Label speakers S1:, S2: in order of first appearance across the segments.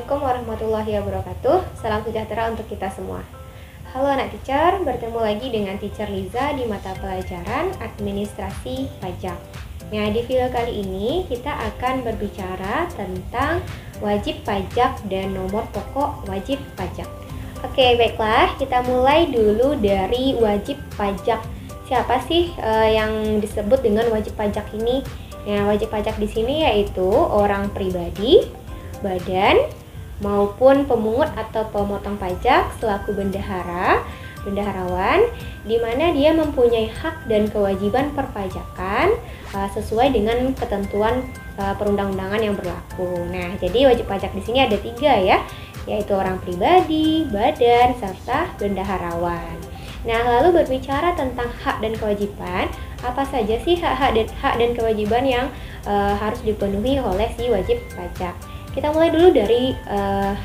S1: Assalamualaikum warahmatullahi wabarakatuh. Salam sejahtera untuk kita semua. Halo anak teacher, bertemu lagi dengan teacher Liza di mata pelajaran Administrasi Pajak. Nah, di video kali ini kita akan berbicara tentang wajib pajak dan nomor pokok wajib pajak. Oke, baiklah, kita mulai dulu dari wajib pajak. Siapa sih yang disebut dengan wajib pajak ini? Nah, wajib pajak di sini yaitu orang pribadi, badan, maupun pemungut atau pemotong pajak selaku bendaharawan, di mana dia mempunyai hak dan kewajiban perpajakan sesuai dengan ketentuan perundang-undangan yang berlaku. Nah, jadi wajib pajak di sini ada 3 ya, yaitu orang pribadi, badan, serta bendaharawan. Nah, lalu berbicara tentang hak dan kewajiban, apa saja sih hak dan kewajiban yang harus dipenuhi oleh si wajib pajak? Kita mulai dulu dari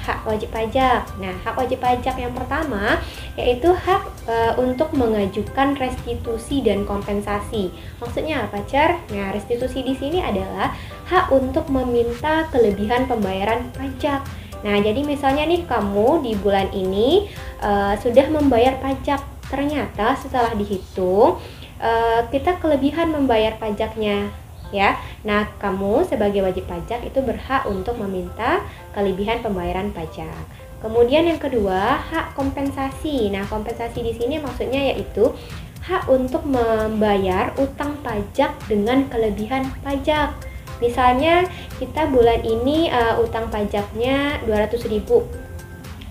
S1: hak wajib pajak. Nah, hak wajib pajak yang pertama yaitu hak untuk mengajukan restitusi dan kompensasi. Maksudnya apa, Cer? Nah, restitusi di sini adalah hak untuk meminta kelebihan pembayaran pajak. Nah, jadi misalnya nih kamu di bulan ini sudah membayar pajak, ternyata setelah dihitung kita kelebihan membayar pajaknya. Ya, nah kamu sebagai wajib pajak itu berhak untuk meminta kelebihan pembayaran pajak. Kemudian yang kedua, hak kompensasi. Nah, kompensasi di sini maksudnya yaitu hak untuk membayar utang pajak dengan kelebihan pajak. Misalnya kita bulan ini utang pajaknya 200.000.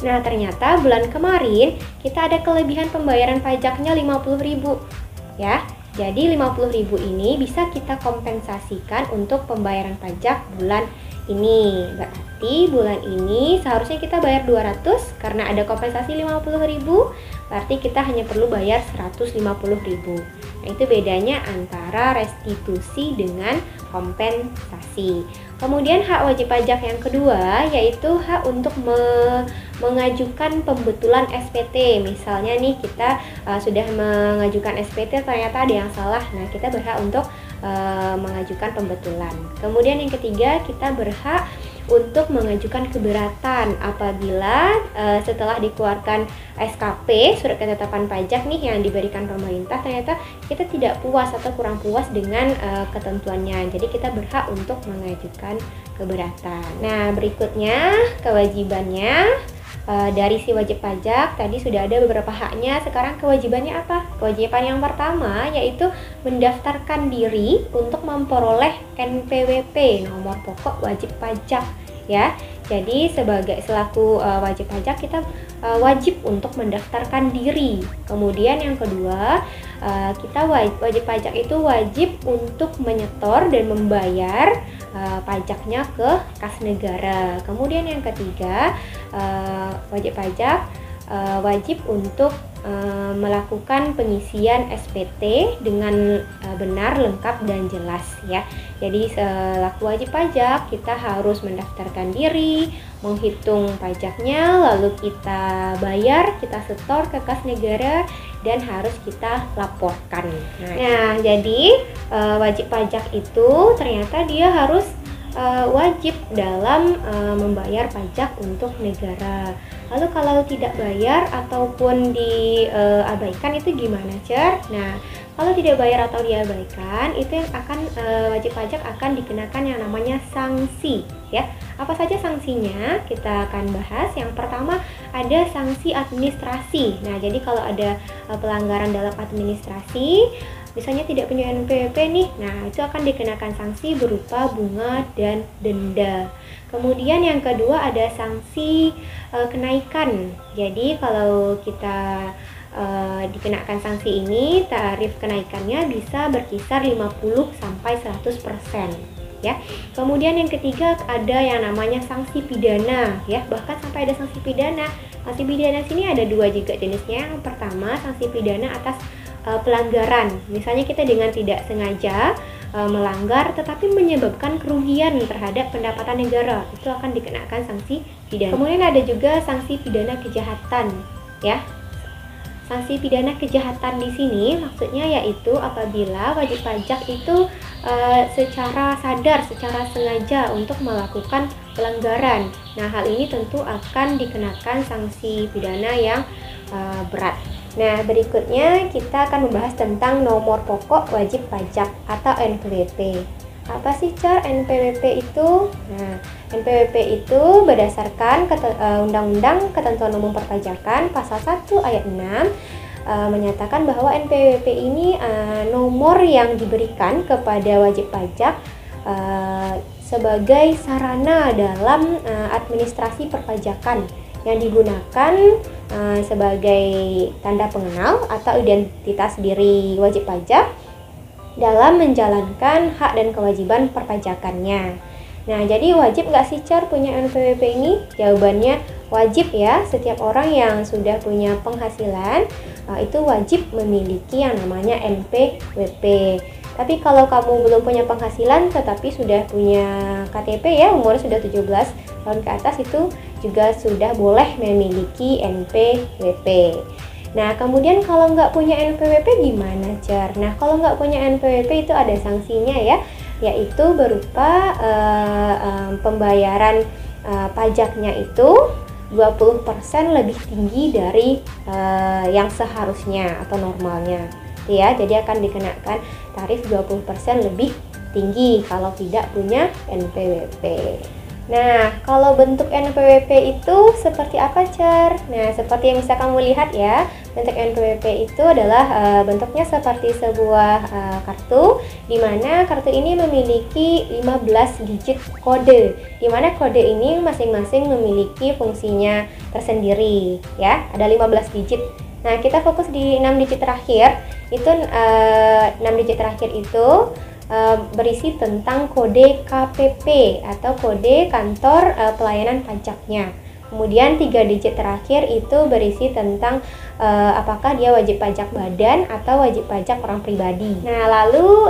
S1: Nah, ternyata bulan kemarin kita ada kelebihan pembayaran pajaknya 50.000. Ya. Jadi 50.000 ini bisa kita kompensasikan untuk pembayaran pajak bulan ini. Berarti bulan ini seharusnya kita bayar 200 karena ada kompensasi 50.000, berarti kita hanya perlu bayar 150.000. Nah, itu bedanya antara restitusi dengan kompensasi. Kemudian hak wajib pajak yang kedua yaitu hak untuk mengajukan pembetulan SPT. Misalnya nih kita sudah mengajukan SPT ternyata ada yang salah. Nah, kita berhak untuk mengajukan pembetulan. Kemudian yang ketiga, kita berhak untuk mengajukan keberatan apabila setelah dikeluarkan SKP, surat ketetapan pajak nih yang diberikan pemerintah, ternyata kita tidak puas atau kurang puas dengan ketentuannya. Jadi kita berhak untuk mengajukan keberatan. Nah, berikutnya kewajibannya dari si wajib pajak. Tadi sudah ada beberapa haknya, sekarang kewajibannya apa? Kewajiban yang pertama yaitu mendaftarkan diri untuk memperoleh NPWP, nomor pokok wajib pajak ya. Jadi selaku wajib pajak kita wajib untuk mendaftarkan diri. Kemudian yang kedua, kita wajib pajak itu wajib untuk menyetor dan membayar pajaknya ke kas negara. Kemudian yang ketiga, wajib pajak wajib untuk melakukan pengisian SPT dengan benar, lengkap, dan jelas ya. Jadi selaku wajib pajak kita harus mendaftarkan diri, menghitung pajaknya, lalu kita bayar, kita setor ke kas negara, dan harus kita laporkan. Nah, jadi wajib pajak itu ternyata dia harus wajib dalam membayar pajak untuk negara. Lalu kalau tidak bayar ataupun diabaikan itu gimana, Cer? Nah, kalau tidak bayar atau diabaikan itu yang akan wajib pajak akan dikenakan yang namanya sanksi ya. Apa saja sanksinya? Kita akan bahas. Yang pertama ada sanksi administrasi. Nah, jadi kalau ada pelanggaran dalam administrasi, misalnya tidak punya NPWP nih, nah itu akan dikenakan sanksi berupa bunga dan denda. Kemudian yang kedua ada sanksi kenaikan. Jadi kalau kita dikenakan sanksi ini, tarif kenaikannya bisa berkisar 50 sampai 100% ya. Kemudian yang ketiga ada yang namanya sanksi pidana ya, bahkan sampai ada sanksi pidana. Sanksi pidana sini ada 2 juga jenisnya. Yang pertama sanksi pidana atas pelanggaran. Misalnya kita dengan tidak sengaja melanggar tetapi menyebabkan kerugian terhadap pendapatan negara, itu akan dikenakan sanksi pidana. Kemudian ada juga sanksi pidana kejahatan ya. Sanksi pidana kejahatan di sini maksudnya yaitu apabila wajib pajak itu secara sadar, secara sengaja untuk melakukan pelanggaran. Nah, hal ini tentu akan dikenakan sanksi pidana yang berat. Nah, berikutnya kita akan membahas tentang nomor pokok wajib pajak atau NPWP. Apa sih NPWP itu? Nah, NPWP itu berdasarkan Undang-Undang Ketentuan Umum Perpajakan pasal 1 ayat 6 menyatakan bahwa NPWP ini nomor yang diberikan kepada wajib pajak sebagai sarana dalam administrasi perpajakan yang digunakan sebagai tanda pengenal atau identitas diri wajib pajak dalam menjalankan hak dan kewajiban perpajakannya. Nah, jadi wajib nggak sih punya NPWP ini? Jawabannya wajib ya. Setiap orang yang sudah punya penghasilan itu wajib memiliki yang namanya NPWP. Tapi kalau kamu belum punya penghasilan tetapi sudah punya KTP ya, umur sudah 17 tahun ke atas, itu juga sudah boleh memiliki NPWP. Nah, kemudian kalau nggak punya NPWP gimana, Nah, kalau nggak punya NPWP itu ada sanksinya ya, yaitu berupa pembayaran pajaknya itu 20% lebih tinggi dari yang seharusnya atau normalnya. Ya, jadi akan dikenakan tarif 20% lebih tinggi kalau tidak punya NPWP. Nah, kalau bentuk NPWP itu seperti apa, Nah, seperti yang bisa kamu lihat ya, bentuk NPWP itu adalah bentuknya seperti sebuah kartu, di mana kartu ini memiliki 15 digit kode, di mana kode ini masing-masing memiliki fungsinya tersendiri ya, ada 15 digit. Nah, kita fokus di 6 digit terakhir. Itu 6 digit terakhir itu berisi tentang kode KPP atau kode kantor pelayanan pajaknya. Kemudian 3 digit terakhir itu berisi tentang apakah dia wajib pajak badan atau wajib pajak orang pribadi. Nah, lalu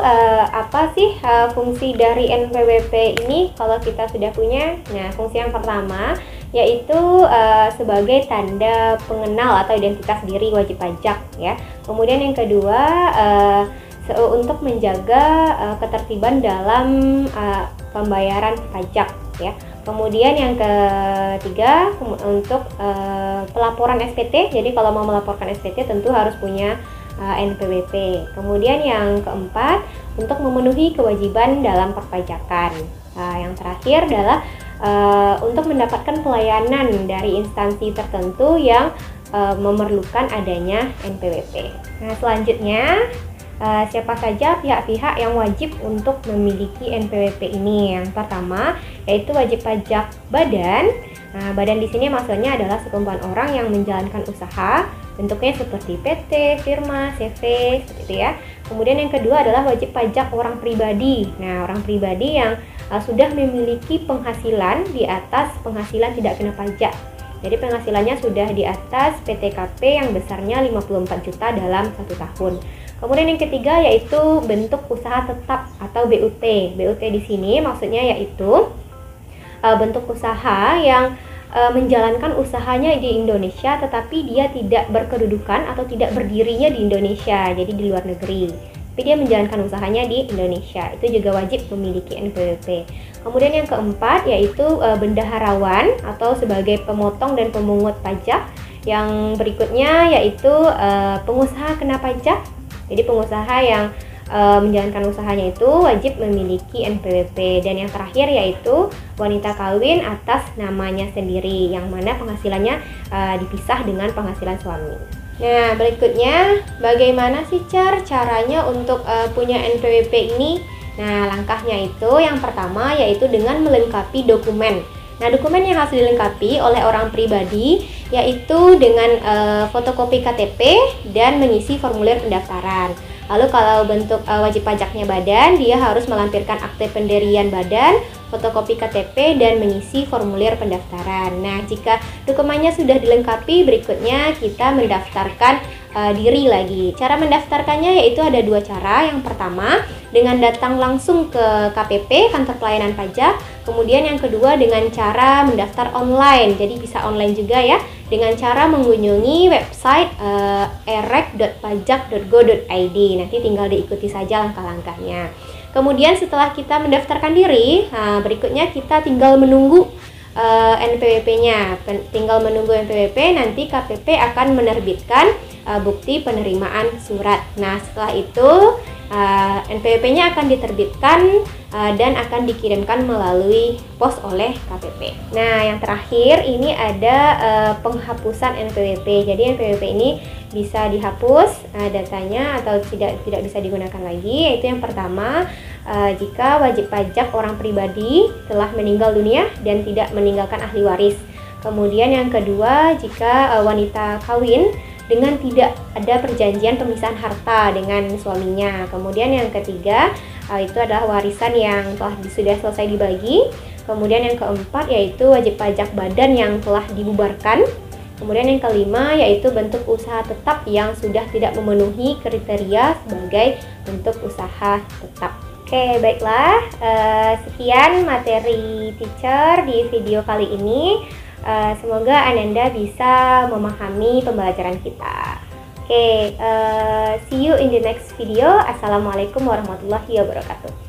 S1: apa sih fungsi dari NPWP ini kalau kita sudah punya? Nah, fungsi yang pertama yaitu sebagai tanda pengenal atau identitas diri wajib pajak ya. Kemudian yang kedua untuk menjaga ketertiban dalam pembayaran pajak ya. Kemudian yang ketiga untuk pelaporan SPT. Jadi kalau mau melaporkan SPT tentu harus punya NPWP. Kemudian yang keempat untuk memenuhi kewajiban dalam perpajakan. Yang terakhir adalah untuk mendapatkan pelayanan dari instansi tertentu yang memerlukan adanya NPWP. Nah, selanjutnya siapa saja pihak-pihak yang wajib untuk memiliki NPWP ini? Yang pertama yaitu wajib pajak badan. Nah, badan di sini maksudnya adalah sekumpulan orang yang menjalankan usaha, bentuknya seperti PT, firma, CV, seperti itu ya. Kemudian yang kedua adalah wajib pajak orang pribadi. Nah, orang pribadi yang sudah memiliki penghasilan di atas penghasilan tidak kena pajak. Jadi penghasilannya sudah di atas PTKP yang besarnya 54 juta dalam 1 tahun. Kemudian yang ketiga yaitu bentuk usaha tetap atau BUT. BUT di sini maksudnya yaitu bentuk usaha yang menjalankan usahanya di Indonesia tetapi dia tidak berkedudukan atau tidak berdirinya di Indonesia, jadi di luar negeri. Tapi dia menjalankan usahanya di Indonesia, itu juga wajib memiliki NPWP. Kemudian yang keempat yaitu bendaharawan atau sebagai pemotong dan pemungut pajak. Yang berikutnya yaitu pengusaha kena pajak. Jadi pengusaha yang menjalankan usahanya itu wajib memiliki NPWP. Dan yang terakhir yaitu wanita kawin atas namanya sendiri, yang mana penghasilannya dipisah dengan penghasilan suami. Nah, berikutnya bagaimana sih caranya untuk punya NPWP ini? Nah, langkahnya itu yang pertama yaitu dengan melengkapi dokumen. Nah, dokumen yang harus dilengkapi oleh orang pribadi yaitu dengan fotokopi KTP dan mengisi formulir pendaftaran. Lalu kalau bentuk wajib pajaknya badan, dia harus melampirkan akte pendirian badan, fotokopi KTP, dan mengisi formulir pendaftaran. Nah, jika dokumennya sudah dilengkapi, berikutnya kita mendaftarkan diri lagi. Cara mendaftarkannya yaitu ada 2 cara. Yang pertama, dengan datang langsung ke KPP, kantor pelayanan pajak. Kemudian yang kedua dengan cara mendaftar online. Jadi bisa online juga ya, dengan cara mengunjungi website erek.pajak.go.id. Nanti tinggal diikuti saja langkah-langkahnya. Kemudian setelah kita mendaftarkan diri, berikutnya kita tinggal menunggu NPWP-nya. Tinggal menunggu NPWP, nanti KPP akan menerbitkan bukti penerimaan surat. Nah, setelah itu NPWP-nya akan diterbitkan dan akan dikirimkan melalui pos oleh KPP. Nah, yang terakhir ini ada penghapusan NPWP. Jadi NPWP ini bisa dihapus datanya atau tidak bisa digunakan lagi. Yaitu yang pertama, jika wajib pajak orang pribadi telah meninggal dunia dan tidak meninggalkan ahli waris. Kemudian yang kedua, jika wanita kawin dengan tidak ada perjanjian pemisahan harta dengan suaminya. Kemudian yang ketiga, itu adalah warisan yang sudah selesai dibagi. Kemudian yang keempat yaitu wajib pajak badan yang telah dibubarkan. Kemudian yang kelima yaitu bentuk usaha tetap yang sudah tidak memenuhi kriteria sebagai bentuk usaha tetap. Oke, baiklah, sekian materi teacher di video kali ini. Semoga Ananda bisa memahami pembelajaran kita. Oke, see you in the next video. Assalamualaikum warahmatullahi wabarakatuh.